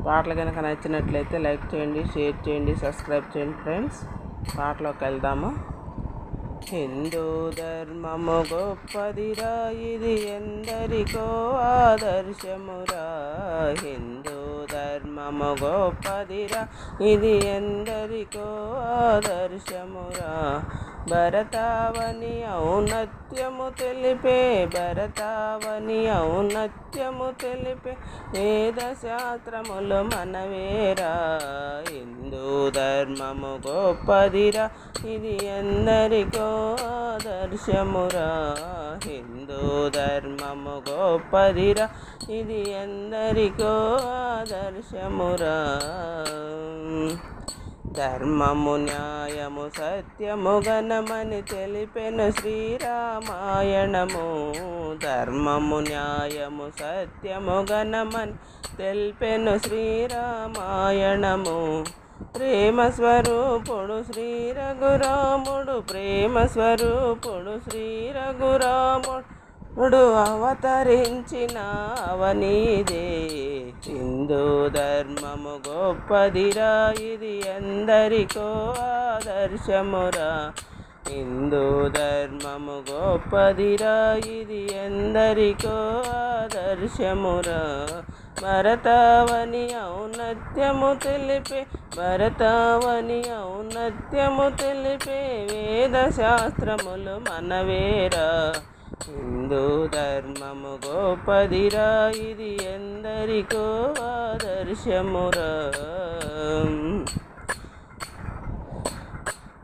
పాటలు కనుక నచ్చినట్లయితే లైక్ చేయండి, షేర్ చేయండి, సబ్స్క్రైబ్ చేయండి ఫ్రెండ్స్. పాటలోకి వెళ్దాము. హిందూ ధర్మము గొప్పదిరా, ఇది ఎందరికో ఆదర్శమురా. హిందూ ధర్మము గొప్పదిరా, ఇది ఎందరికో ఆదర్శమురా. భరతావని ఔన్నత్యము తెలిపే, భరతావని ఔన్నత్యము తెలిపే వేద శాస్త్రములు మనవేరా. హిందూ ధర్మము గొప్పదిరా, ఇది ఎందరికో ఆదర్శమురా. హిందూ ధర్మము గొప్పదిరా, ఇది ఎందరికో ఆదర్శమురా. ధర్మము న్యాయము సత్యము గణమని తెలిపెను శ్రీరామాయణము. ధర్మము న్యాయము సత్యము గణమని తెలిపెను శ్రీరామాయణము. ప్రేమ స్వరూపుడు శ్రీ రఘురాముడు, ప్రేమ స్వరూపుడు శ్రీ రఘురాముడు అవతరించిన అవనీదే. హిందూ ధర్మము గొప్పదిరా, ఇది ఎందరికో ఆదర్శమురా. హిందూ ధర్మము గొప్పదిరా, ఇది ఎందరికో ఆదర్శమురా. భరతావని ఔన్నత్యము తెలిపే, భరతావని ఔన్నత్యము తెలిపే వేద శాస్త్రములు మనవేరా. హిందూ ధర్మము గొప్పదిరా, ఇది ఎందరికో ఆదర్శమురా.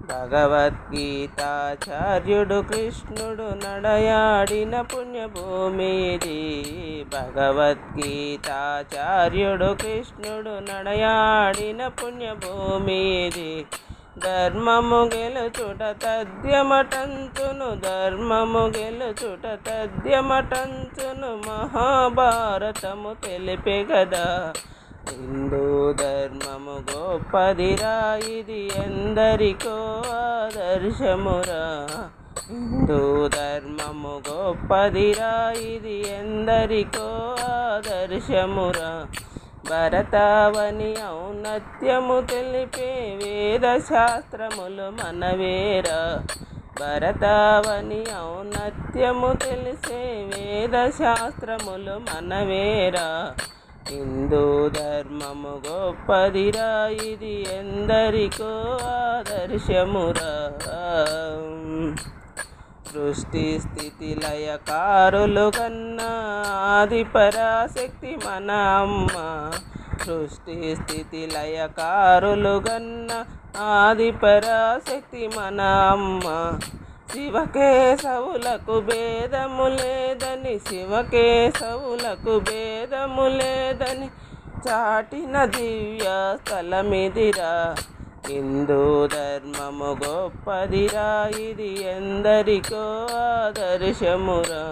భగవద్గీతాచార్యుడు కృష్ణుడు నడయాడిన పుణ్యభూమి ఇది. భగవద్గీతాచార్యుడు కృష్ణుడు నడయాడిన పుణ్యభూమి ఇది. ధర్మము గెలుచుట తథ్యమటంచును, ధర్మము గెలుచుట తథ్యమటంచును మహాభారతము తెలిపే గదా. హిందూ ధర్మము గొప్పదిరా, ఇది ఎందరికో ఆదర్శమురా. హిందూ ధర్మము గొప్పదిరా, ఇది ఎందరికో ఆదర్శమురా. భరతావని ఔన్నత్యము తెలిపే వేద శాస్త్రములు మనవేరా. భరతావని ఔన్నత్యము తెలిసే వేద శాస్త్రములు మనవేరా. హిందూ ధర్మము గొప్పదిరా, ఇది ఎందరికో ఆదర్శమురా. సృష్టి స్థితి లయకారులు కన్నా ఆదిపరాశక్తి మన అమ్మ. సృష్టి స్థితి లయకారులు కన్నా ఆదిపరాశక్తి మన అమ్మ. శివకేశవులకు భేదము లేదని, శివకేశవులకు భేదము లేదని చాటిన దివ్య స్థలమిదిరా. హిందూ ధర్మము గొప్పదిరా, ఇది ఎందరికో ఆదర్శమురా.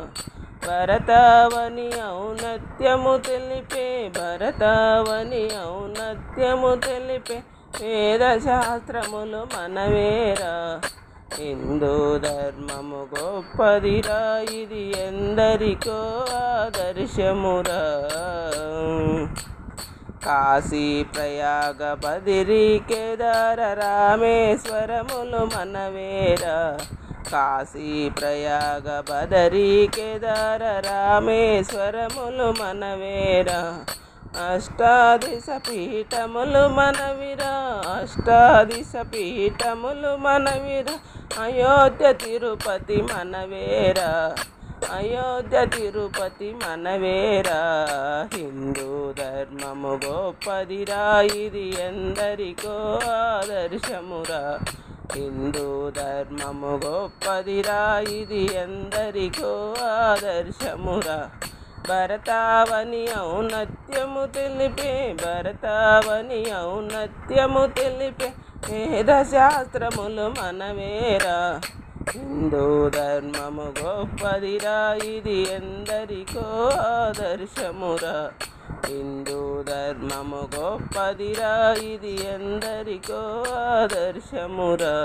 భరతావని ఔన్నత్యము తెలిపే, భరతావని ఔన్నత్యము తెలిపే వేద శాస్త్రములు మనవేరా. హిందూ ధర్మము గొప్పదిరా, ఇది ఎందరికో ఆదర్శమురా. కాశీ ప్రయాగ బదిరి కేదార రామేశ్వరములు మనవేరా. కాశీ ప్రయాగ బదరి కేదార రామేశ్వరములు మనవేరా. అష్టాదశ పీఠములు మనవిరా, అష్టాదశ పీఠములు మనవిరా. అయోధ్య తిరుపతి మనవేరా, అయోధ్య తిరుపతి మనవేరా. హిందూ ధర్మము గొప్పదిరా, ఇది ఎందరికో ఆదర్శమురా. హిందూ ధర్మము గొప్పదిరా, ఇది ఎందరికో ఆదర్శమురా. భరతావని ఔన్నత్యము తెలిపే, భరతావని ఔన్నత్యము తెలిపే వేద శాస్త్రములు మనవేరా. హిందూ ధర్మము గొప్పదిరా, ఇది ఎందరికో ఆదర్శమురా. హిందూ ధర్మము గొప్పదిరా, ఇది ఎందరికో ఆదర్శమురా.